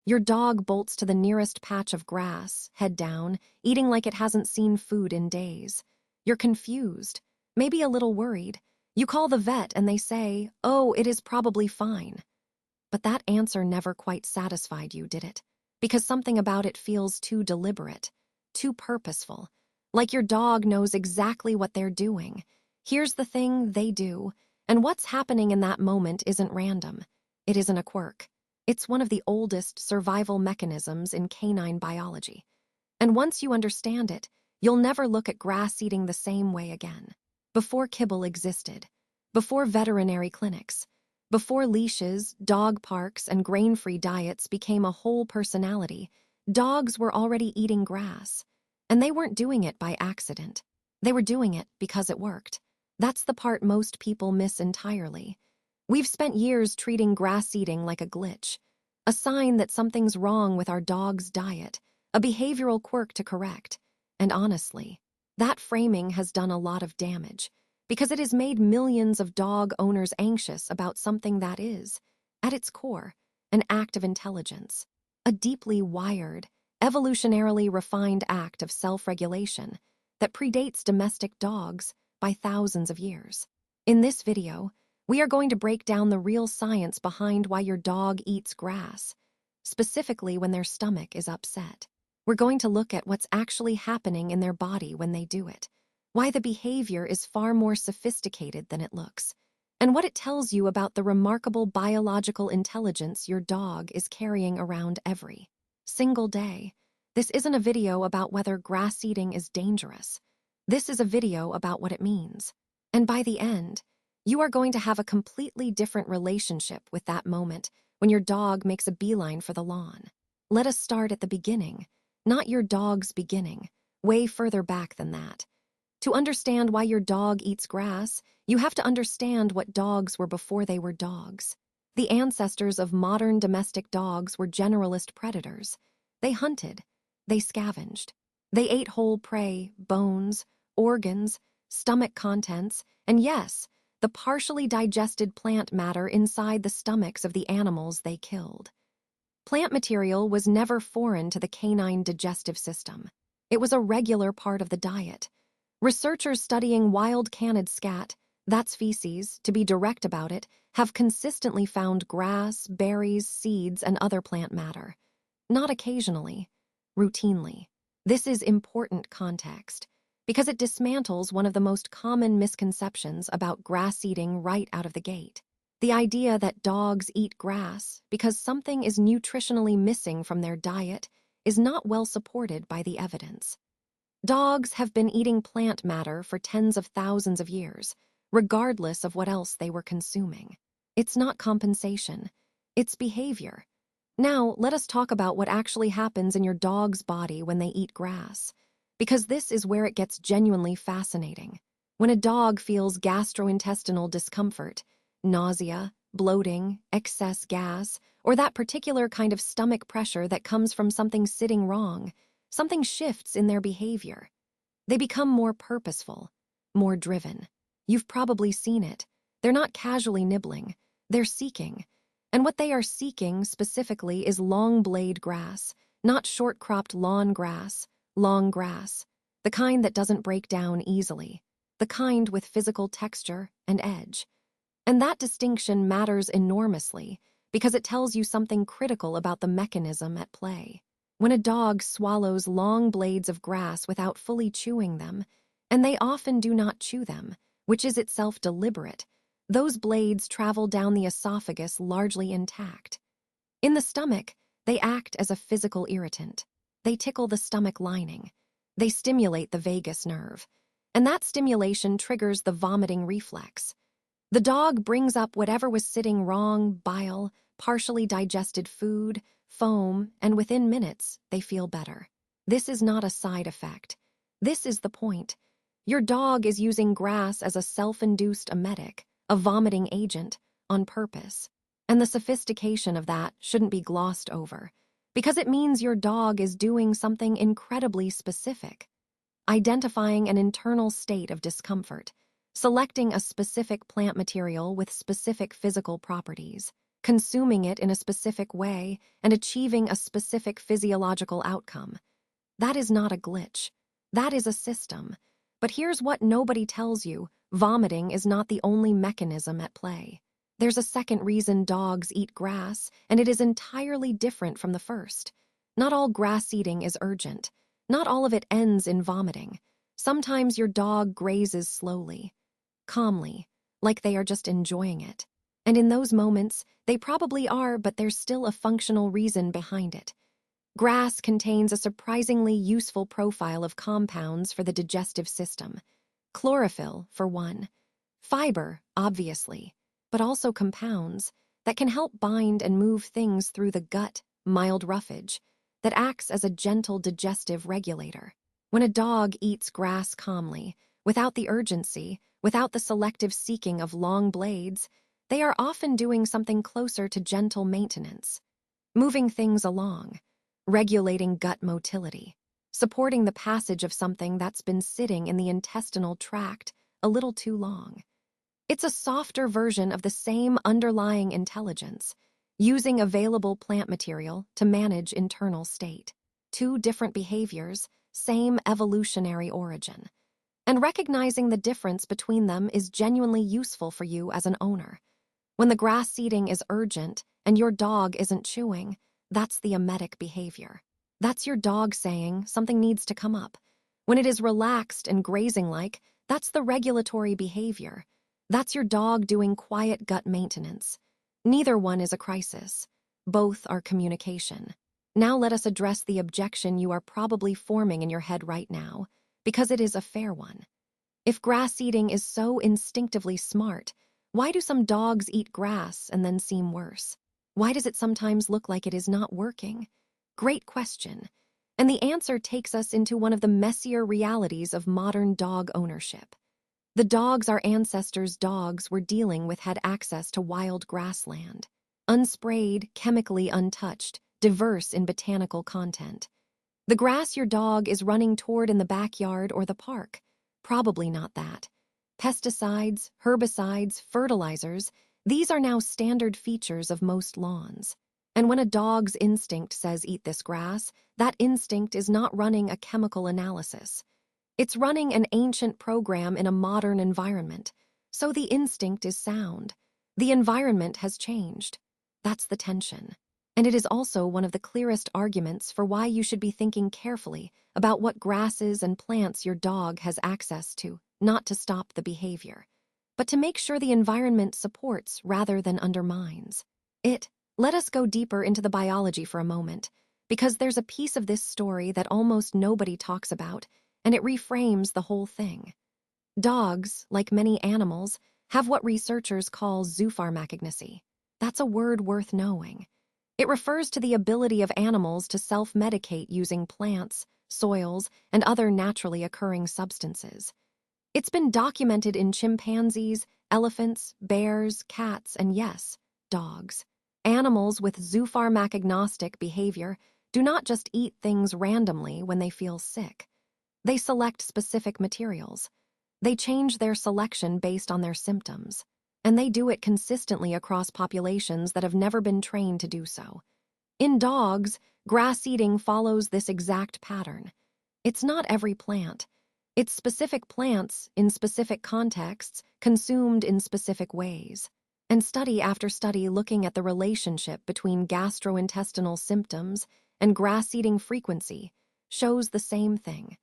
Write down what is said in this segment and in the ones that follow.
Your dog bolts to the nearest patch of grass, head down, eating like it hasn't seen food in days. You're confused, maybe a little worried. You call the vet and they say, "Oh, it is probably fine." But that answer never quite satisfied you, did it? Because something about it feels too deliberate, too purposeful, like your dog knows exactly what they're doing. Here's the thing they do, and what's happening in that moment isn't random. It isn't a quirk. It's one of the oldest survival mechanisms in canine biology. And once you understand it, you'll never look at grass eating the same way again. Before kibble existed, before veterinary clinics, before leashes, dog parks, and grain-free diets became a whole personality, dogs were already eating grass. And they weren't doing it by accident. They were doing it because it worked. That's the part most people miss entirely. We've spent years treating grass eating like a glitch, a sign that something's wrong with our dog's diet, a behavioral quirk to correct. And honestly, that framing has done a lot of damage, because it has made millions of dog owners anxious about something that is, at its core, an act of intelligence, a deeply wired, evolutionarily refined act of self-regulation that predates domestic dogs by thousands of years. In this video, we are going to break down the real science behind why your dog eats grass, specifically when their stomach is upset. We're going to look at what's actually happening in their body when they do it, why the behavior is far more sophisticated than it looks, and what it tells you about the remarkable biological intelligence your dog is carrying around every single day. This isn't a video about whether grass eating is dangerous. This is a video about what it means. And by the end, you are going to have a completely different relationship with that moment when your dog makes a beeline for the lawn. Let us start at the beginning, not your dog's beginning, way further back than that. To understand why your dog eats grass, you have to understand what dogs were before they were dogs. The ancestors of modern domestic dogs were generalist predators. They hunted, they scavenged, they ate whole prey, bones, organs, stomach contents, and yes, the partially digested plant matter inside the stomachs of the animals they killed. Plant material was never foreign to the canine digestive system. It was a regular part of the diet. Researchers studying wild canid scat, that's feces, to be direct about it, have consistently found grass, berries, seeds, and other plant matter. Not occasionally, routinely. This is important context, because it dismantles one of the most common misconceptions about grass eating right out of the gate. The idea that dogs eat grass because something is nutritionally missing from their diet is not well supported by the evidence. Dogs have been eating plant matter for tens of thousands of years, regardless of what else they were consuming. It's not compensation, it's behavior. Now, let us talk about what actually happens in your dog's body when they eat grass, because this is where it gets genuinely fascinating. When a dog feels gastrointestinal discomfort, nausea, bloating, excess gas, or that particular kind of stomach pressure that comes from something sitting wrong, something shifts in their behavior. They become more purposeful, more driven. You've probably seen it. They're not casually nibbling, they're seeking. And what they are seeking specifically is long blade grass, not short-cropped lawn grass, long grass, the kind that doesn't break down easily, the kind with physical texture and edge. And that distinction matters enormously because it tells you something critical about the mechanism at play. When a dog swallows long blades of grass without fully chewing them, and they often do not chew them, which is itself deliberate, those blades travel down the esophagus largely intact. In the stomach, they act as a physical irritant. They tickle the stomach lining. They stimulate the vagus nerve. And that stimulation triggers the vomiting reflex. The dog brings up whatever was sitting wrong, bile, partially digested food, foam, and within minutes, they feel better. This is not a side effect. This is the point. Your dog is using grass as a self-induced emetic, a vomiting agent, on purpose. And the sophistication of that shouldn't be glossed over, because it means your dog is doing something incredibly specific, identifying an internal state of discomfort, selecting a specific plant material with specific physical properties. consuming it in a specific way, and achieving a specific physiological outcome. That is not a glitch. That is a system. But here's what nobody tells you: vomiting is not the only mechanism at play. There's a second reason dogs eat grass, and it is entirely different from the first. Not all grass eating is urgent. Not all of it ends in vomiting. Sometimes your dog grazes slowly, calmly, like they are just enjoying it. And in those moments, they probably are, but there's still a functional reason behind it. Grass contains a surprisingly useful profile of compounds for the digestive system. Chlorophyll, for one. Fiber, obviously, but also compounds that can help bind and move things through the gut, mild roughage, that acts as a gentle digestive regulator. When a dog eats grass calmly, without the urgency, without the selective seeking of long blades, they are often doing something closer to gentle maintenance, moving things along, regulating gut motility, supporting the passage of something that's been sitting in the intestinal tract a little too long. It's a softer version of the same underlying intelligence, using available plant material to manage internal state. Two different behaviors, same evolutionary origin. And recognizing the difference between them is genuinely useful for you as an owner. When the grass eating is urgent and your dog isn't chewing, that's the emetic behavior. That's your dog saying something needs to come up. When it is relaxed and grazing-like, that's the regulatory behavior. That's your dog doing quiet gut maintenance. Neither one is a crisis. Both are communication. Now let us address the objection you are probably forming in your head right now, because it is a fair one. If grass eating is so instinctively smart, why do some dogs eat grass and then seem worse? Why does it sometimes look like it is not working? Great question. And the answer takes us into one of the messier realities of modern dog ownership. The dogs our ancestors' dogs were dealing with had access to wild grassland, unsprayed, chemically untouched, diverse in botanical content. The grass your dog is running toward in the backyard or the park, probably not that. Pesticides, herbicides, fertilizers, these are now standard features of most lawns. And when a dog's instinct says eat this grass, that instinct is not running a chemical analysis. It's running an ancient program in a modern environment, so the instinct is sound. The environment has changed. That's the tension. And it is also one of the clearest arguments for why you should be thinking carefully about what grasses and plants your dog has access to, not to stop the behavior, but to make sure the environment supports rather than undermines it. Let us go deeper into the biology for a moment, because there's a piece of this story that almost nobody talks about, and it reframes the whole thing. Dogs, like many animals, have what researchers call zoopharmacognosy. That's a word worth knowing. It refers to the ability of animals to self-medicate using plants, soils, and other naturally occurring substances. It's been documented in chimpanzees, elephants, bears, cats, and yes, dogs. Animals with zoopharmacognostic behavior do not just eat things randomly when they feel sick. They select specific materials. They change their selection based on their symptoms. And they do it consistently across populations that have never been trained to do so. In dogs, grass eating follows this exact pattern. It's not every plant. It's specific plants, in specific contexts, consumed in specific ways. And study after study looking at the relationship between gastrointestinal symptoms and grass-eating frequency shows the same thing.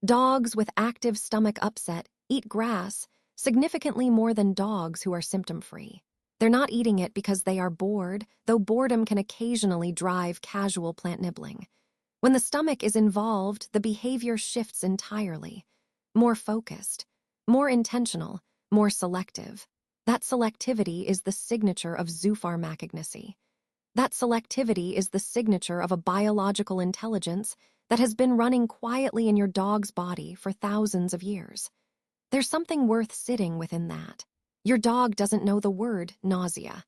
Dogs with active stomach upset eat grass significantly more than dogs who are symptom-free. They're not eating it because they are bored, though boredom can occasionally drive casual plant nibbling. When the stomach is involved, the behavior shifts entirely. More focused, more intentional, more selective. That selectivity is the signature of zoopharmacognosy. That selectivity is the signature of a biological intelligence that has been running quietly in your dog's body for thousands of years. There's something worth sitting within that. Your dog doesn't know the word nausea.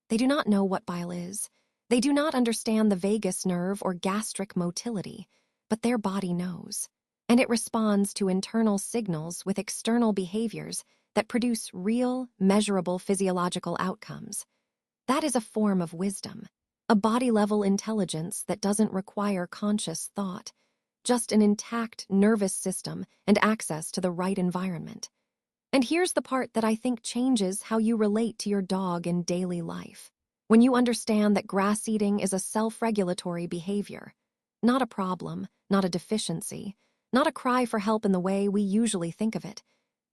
They do not know what bile is. They do not understand the vagus nerve or gastric motility, but their body knows. And it responds to internal signals with external behaviors that produce real, measurable physiological outcomes. That is a form of wisdom, a body-level intelligence that doesn't require conscious thought, just an intact nervous system and access to the right environment. And here's the part that I think changes how you relate to your dog in daily life. When you understand that grass eating is a self-regulatory behavior, not a problem, not a deficiency, not a cry for help in the way we usually think of it,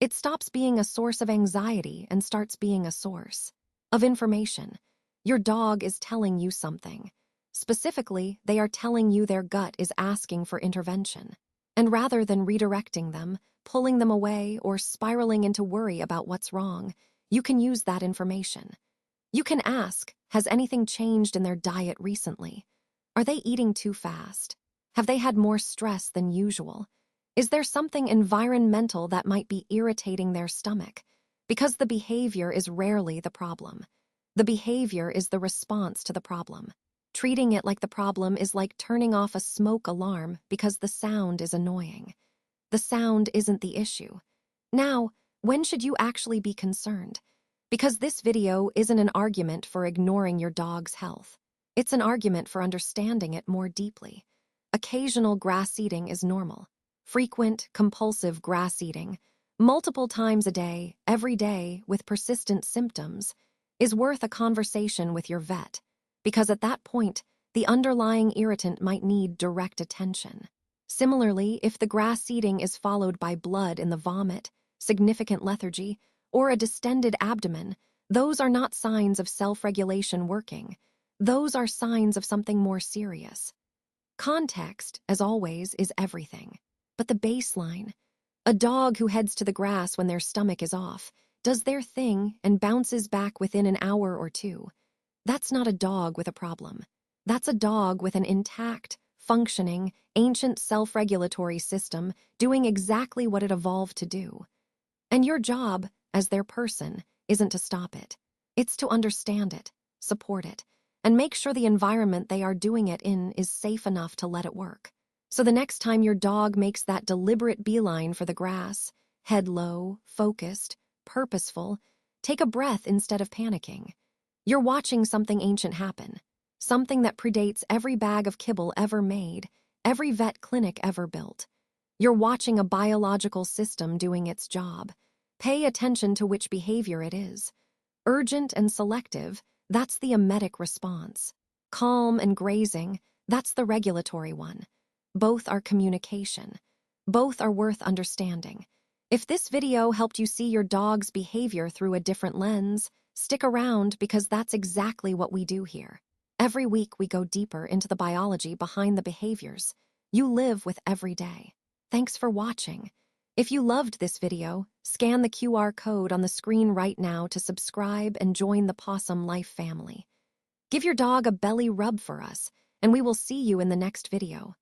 it stops being a source of anxiety and starts being a source of information. Your dog is telling you something. Specifically, they are telling you their gut is asking for intervention. And rather than redirecting them, pulling them away, or spiraling into worry about what's wrong, you can use that information. You can ask, has anything changed in their diet recently? Are they eating too fast? Have they had more stress than usual? Is there something environmental that might be irritating their stomach? Because the behavior is rarely the problem. The behavior is the response to the problem. Treating it like the problem is like turning off a smoke alarm because the sound is annoying. The sound isn't the issue. Now, when should you actually be concerned? Because this video isn't an argument for ignoring your dog's health. It's an argument for understanding it more deeply. Occasional grass eating is normal. Frequent, compulsive grass eating, multiple times a day, every day, with persistent symptoms, is worth a conversation with your vet, because at that point, the underlying irritant might need direct attention. Similarly, if the grass eating is followed by blood in the vomit, significant lethargy, or a distended abdomen, those are not signs of self-regulation working. Those are signs of something more serious. Context, as always, is everything. But the baseline, a dog who heads to the grass when their stomach is off, does their thing and bounces back within an hour or two. That's not a dog with a problem. That's a dog with an intact, functioning, ancient self-regulatory system doing exactly what it evolved to do. And your job, as their person, isn't to stop it. It's to understand it, support it, and make sure the environment they are doing it in is safe enough to let it work. So the next time your dog makes that deliberate beeline for the grass, head low, focused, purposeful, take a breath instead of panicking. You're watching something ancient happen, something that predates every bag of kibble ever made, every vet clinic ever built. You're watching a biological system doing its job. Pay attention to which behavior it is. Urgent and selective, that's the emetic response. Calm and grazing, that's the regulatory one. Both are communication. Both are worth understanding. If this video helped you see your dog's behavior through a different lens, stick around because that's exactly what we do here. Every week we go deeper into the biology behind the behaviors you live with every day. Thanks for watching. If you loved this video, scan the QR code on the screen right now to subscribe and join the Possum Life family. Give your dog a belly rub for us, and we will see you in the next video.